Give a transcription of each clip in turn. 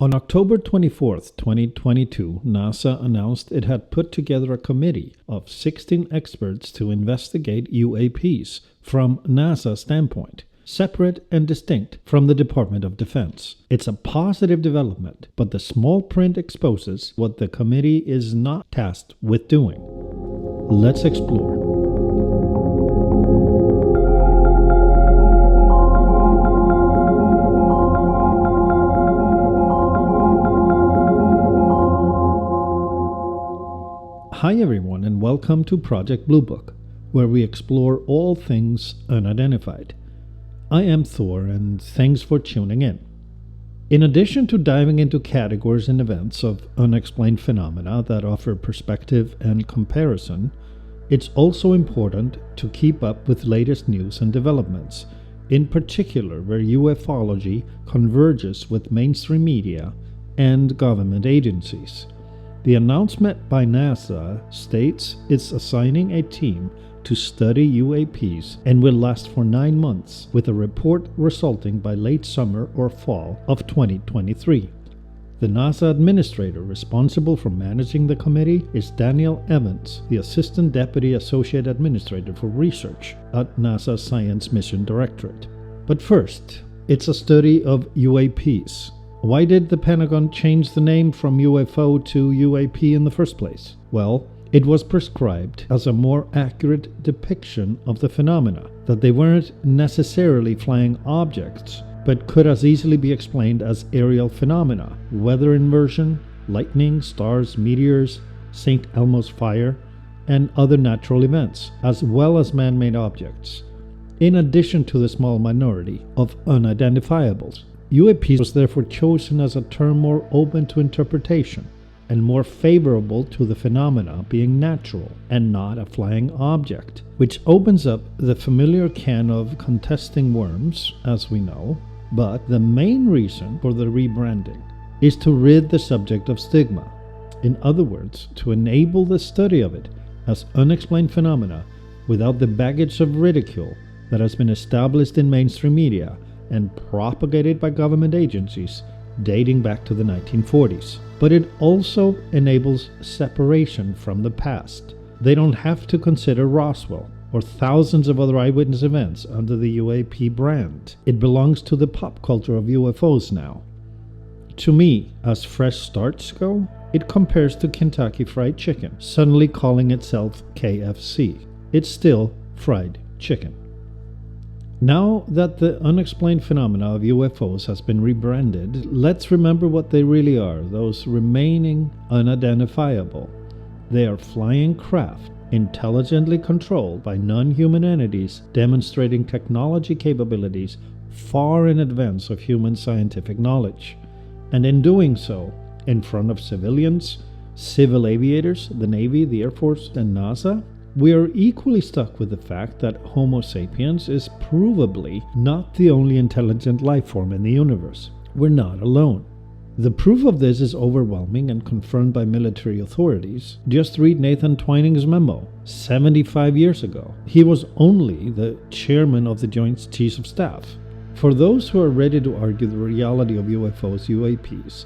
On October 24th, 2022, NASA announced it had put together a committee of 16 experts to investigate UAPs from NASA's standpoint, separate and distinct from the Department of Defense. It's a positive development, but the small print exposes what the committee is not tasked with doing. Let's explore. Hi everyone, and welcome to Project Bluebook, where we explore all things unidentified. I am Thor, and thanks for tuning in. In addition to diving into categories and events of unexplained phenomena that offer perspective and comparison, it's also important to keep up with latest news and developments, in particular where ufology converges with mainstream media and government agencies. The announcement by NASA states it's assigning a team to study UAPs and will last for 9 months, with a report resulting by late summer or fall of 2023. The NASA administrator responsible for managing the committee is Daniel Evans, the Assistant Deputy Associate Administrator for Research at NASA's Science Mission Directorate. But first, it's a study of UAPs. Why did the Pentagon change the name from UFO to UAP in the first place? Well, it was prescribed as a more accurate depiction of the phenomena, that they weren't necessarily flying objects, but could as easily be explained as aerial phenomena, weather inversion, lightning, stars, meteors, St. Elmo's fire, and other natural events, as well as man-made objects, in addition to the small minority of unidentifiables. UAPs was therefore chosen as a term more open to interpretation and more favorable to the phenomena being natural and not a flying object, which opens up the familiar can of contesting worms, as we know. But the main reason for the rebranding is to rid the subject of stigma. In other words, to enable the study of it as unexplained phenomena without the baggage of ridicule that has been established in mainstream media and propagated by government agencies dating back to the 1940s. But it also enables separation from the past. They don't have to consider Roswell or thousands of other eyewitness events under the UAP brand. It belongs to the pop culture of UFOs now. To me, as fresh starts go, it compares to Kentucky Fried Chicken, suddenly calling itself KFC. It's still fried chicken. Now that the unexplained phenomena of UFOs has been rebranded, let's remember what they really are, those remaining unidentifiable. They are flying craft, intelligently controlled by non-human entities, demonstrating technology capabilities far in advance of human scientific knowledge. And in doing so, in front of civilians, civil aviators, the Navy, the Air Force, and NASA, we are equally stuck with the fact that Homo sapiens is provably not the only intelligent life form in the universe. We're not alone. The proof of this is overwhelming and confirmed by military authorities. Just read Nathan Twining's memo 75 years ago. He was only the chairman of the Joint Chiefs of Staff. For those who are ready to argue the reality of UFOs, UAPs,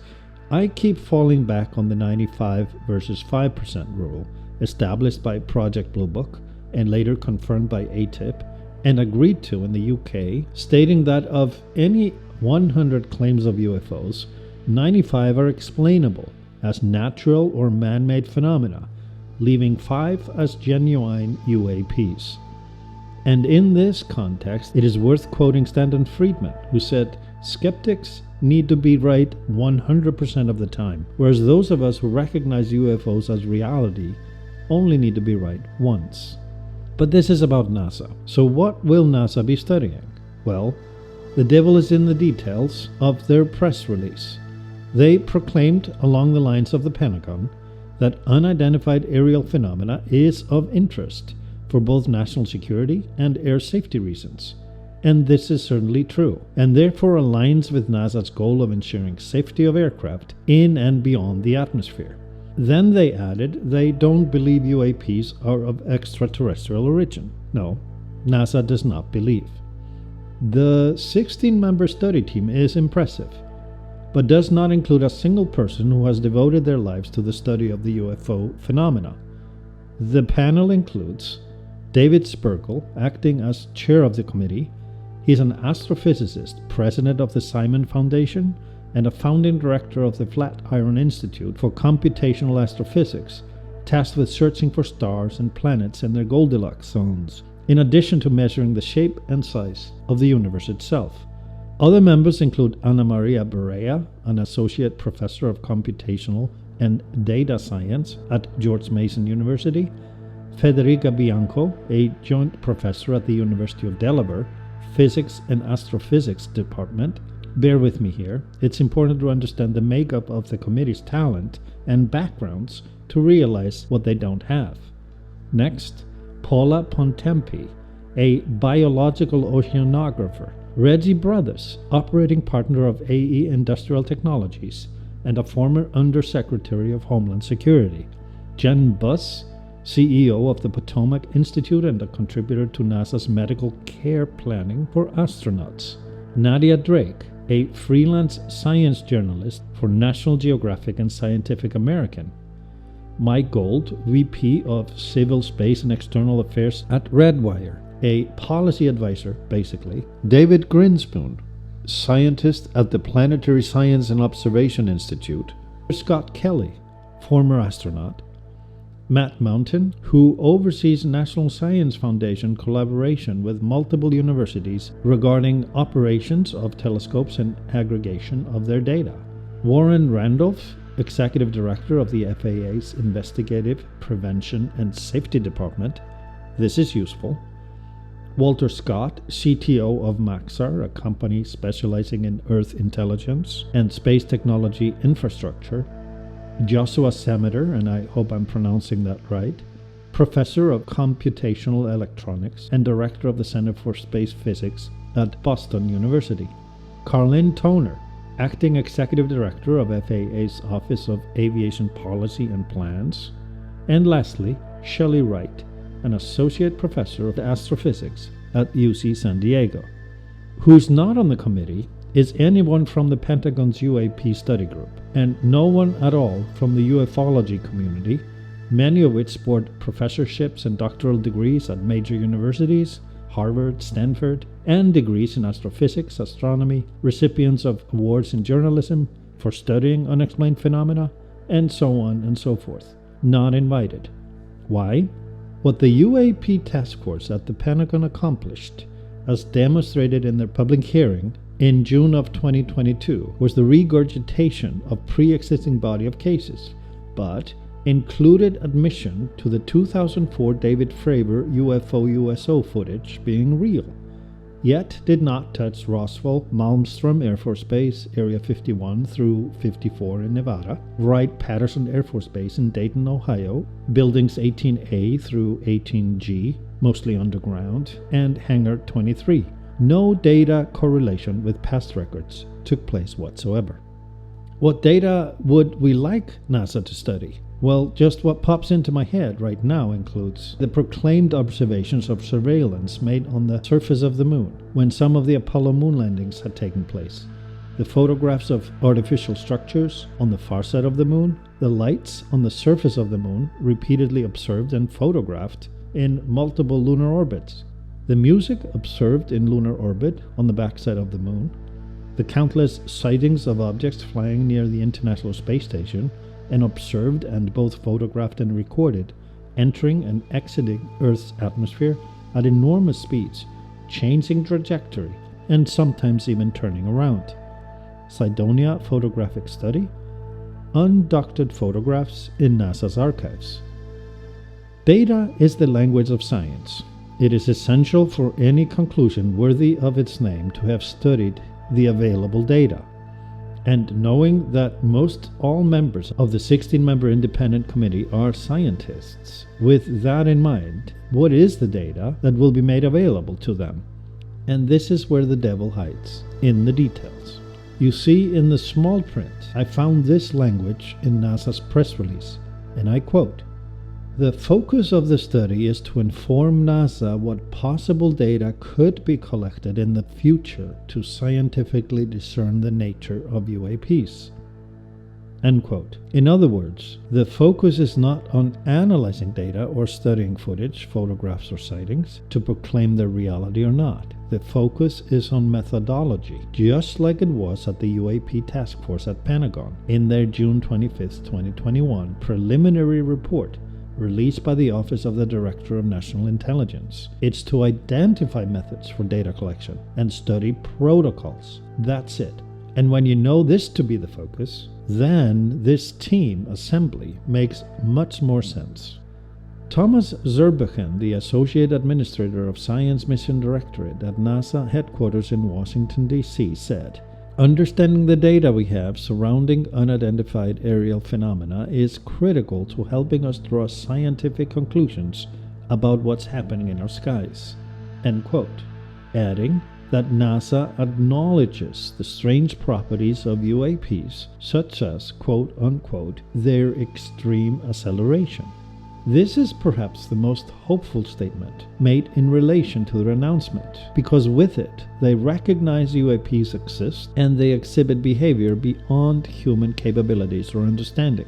I keep falling back on the 95 versus 5% rule, established by Project Bluebook and later confirmed by ATIP and agreed to in the UK, stating that of any 100 claims of UFOs, 95 are explainable as natural or man-made phenomena, leaving 5 as genuine UAPs. And in this context, it is worth quoting Stanton Friedman, who said, "Skeptics need to be right 100% of the time, whereas those of us who recognize UFOs as reality only need to be right once." But this is about NASA. So what will NASA be studying? Well, the devil is in the details of their press release. They proclaimed, along the lines of the Pentagon, that unidentified aerial phenomena is of interest for both national security and air safety reasons. And this is certainly true, and therefore aligns with NASA's goal of ensuring safety of aircraft in and beyond the atmosphere. Then they added they don't believe UAPs are of extraterrestrial origin. No, NASA does not believe. The 16-member study team is impressive, but does not include a single person who has devoted their lives to the study of the UFO phenomena. The panel includes David Spergel, acting as chair of the committee. He's an astrophysicist, president of the Simon Foundation, and a founding director of the Flatiron Institute for Computational Astrophysics, tasked with searching for stars and planets in their Goldilocks zones, in addition to measuring the shape and size of the universe itself. Other members include Ana Maria Berea, an associate professor of computational and data science at George Mason University, Federica Bianco, a joint professor at the University of Delaware, Physics and Astrophysics Department. Bear with me here. It's important to understand the makeup of the committee's talent and backgrounds to realize what they don't have. Next, Paula Pontempi, a biological oceanographer, Reggie Brothers, operating partner of AE Industrial Technologies, and a former Undersecretary of Homeland Security, Jen Buss, CEO of the Potomac Institute and a contributor to NASA's medical care planning for astronauts, Nadia Drake, a freelance science journalist for National Geographic and Scientific American, Mike Gold, VP of Civil Space and External Affairs at Redwire, a policy advisor, basically, David Grinspoon, scientist at the Planetary Science and Observation Institute, Scott Kelly, former astronaut, Matt Mountain, who oversees National Science Foundation collaboration with multiple universities regarding operations of telescopes and aggregation of their data, Warren Randolph, Executive Director of the FAA's Investigative Prevention and Safety Department. This is useful. Walter Scott, CTO of Maxar, a company specializing in Earth intelligence and space technology infrastructure. Joshua Semeter, and I hope I'm pronouncing that right, Professor of Computational Electronics and Director of the Center for Space Physics at Boston University. Carlin Toner, Acting Executive Director of FAA's Office of Aviation Policy and Plans. And lastly, Shelley Wright, an Associate Professor of Astrophysics at UC San Diego. Who's not on the committee is anyone from the Pentagon's UAP study group, and no one at all from the ufology community, many of which sport professorships and doctoral degrees at major universities, Harvard, Stanford, and degrees in astrophysics, astronomy, recipients of awards in journalism for studying unexplained phenomena, and so on and so forth. Not invited. Why? What the UAP task force at the Pentagon accomplished, as demonstrated in their public hearing in June of 2022, was the regurgitation of pre-existing body of cases, but included admission to the 2004 David Fravor UFO USO footage being real, yet did not touch Roswell, Malmstrom Air Force Base, Area 51 through 54 in Nevada, Wright-Patterson Air Force Base in Dayton, Ohio, Buildings 18A through 18G, mostly underground, and Hangar 23. No data correlation with past records took place whatsoever. What data would we like NASA to study? Well, just what pops into my head right now includes the proclaimed observations of surveillance made on the surface of the moon when some of the Apollo moon landings had taken place, the photographs of artificial structures on the far side of the moon, the lights on the surface of the moon repeatedly observed and photographed in multiple lunar orbits, the music observed in lunar orbit on the backside of the moon, the countless sightings of objects flying near the International Space Station and observed and both photographed and recorded, entering and exiting Earth's atmosphere at enormous speeds, changing trajectory, and sometimes even turning around. Cydonia Photographic Study, undoctored photographs in NASA's archives. Data is the language of science. It is essential for any conclusion worthy of its name to have studied the available data. And knowing that most all members of the 16-member independent committee are scientists, with that in mind, what is the data that will be made available to them? And this is where the devil hides, in the details. You see, in the small print, I found this language in NASA's press release, and I quote, The focus of the study is to inform NASA what possible data could be collected in the future to scientifically discern the nature of UAPs. End quote. In other words, the focus is not on analyzing data or studying footage, photographs, or sightings to proclaim their reality or not. The focus is on methodology, just like it was at the UAP Task Force at Pentagon in their June 25, 2021 preliminary report released by the Office of the Director of National Intelligence. It's to identify methods for data collection and study protocols. That's it. And when you know this to be the focus, then this team assembly makes much more sense. Thomas Zurbuchen, the Associate Administrator of Science Mission Directorate at NASA headquarters in Washington, D.C., said, "Understanding the data we have surrounding unidentified aerial phenomena is critical to helping us draw scientific conclusions about what's happening in our skies." End quote. Adding that NASA acknowledges the strange properties of UAPs, such as, quote-unquote, their extreme acceleration. This is perhaps the most hopeful statement made in relation to their announcement, because with it, they recognize UAPs exist and they exhibit behavior beyond human capabilities or understanding.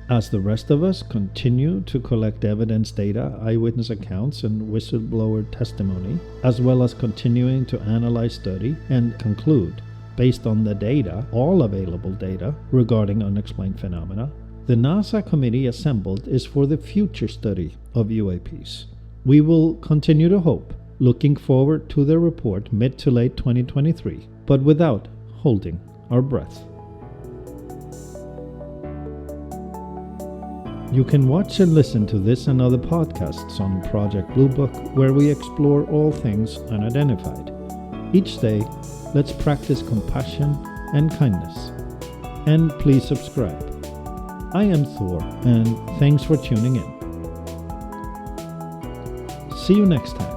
As the rest of us continue to collect evidence data, eyewitness accounts, and whistleblower testimony, as well as continuing to analyze, study, and conclude, based on the data, all available data, regarding unexplained phenomena, the NASA committee assembled is for the future study of UAPs. We will continue to hope, looking forward to their report mid to late 2023, but without holding our breath. You can watch and listen to this and other podcasts on Project Bluebook, where we explore all things unidentified. Each day, let's practice compassion and kindness. And please subscribe. I am Thor, and thanks for tuning in. See you next time.